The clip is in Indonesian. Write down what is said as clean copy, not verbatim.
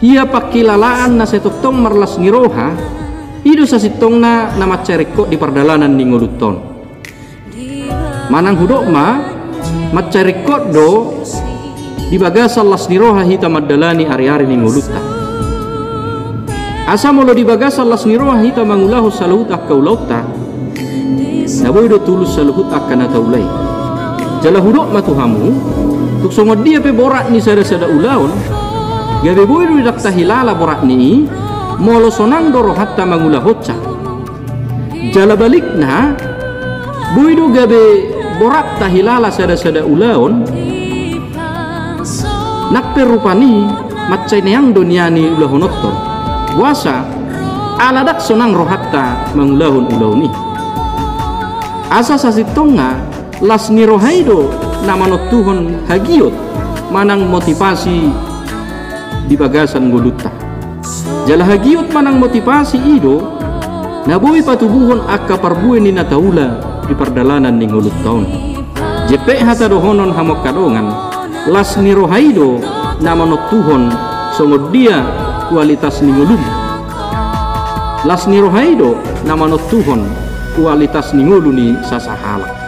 ia pakilalaan na setotong marlas ngiroha ido sa sitong na maccariko di pardalanan ni nguluton. Manang hudok ma maccariko do di bagasal las niroha hita madalani ari-ari ni nguluta. Asa molo di bagasal las niroha hita mangulahu saluhut akaulauta naboy do tulus saluhut akan ataulay. Jala hudok ma tuhamu tuk songod dia pe borak ni sada-sada ulaon gabe boy do dak tahilala borak ni molo sonang doro hatta mangulah hocca. Jala balikna boy do gabe borak tahilala sada-sada ulaon nakpe rupani macai neang doniani ulahonotton wasa aladak sonang rohatta mangulahun ulauni. Asa sasitonga las nirohaido namanot tuhon hagiot manang motivasi di bagasan guluta. Jala hagiot manang motivasi ido naboy patubuhon akka parbue ni nataula di pardalanan ni ngulut taon. Jepe hata dohonon hamok kadongan las nirohaido namanot tuhon songod dia kualitas ni ngulun. Las nirohaido namanot tuhon kualitas ni nguluni sasahala.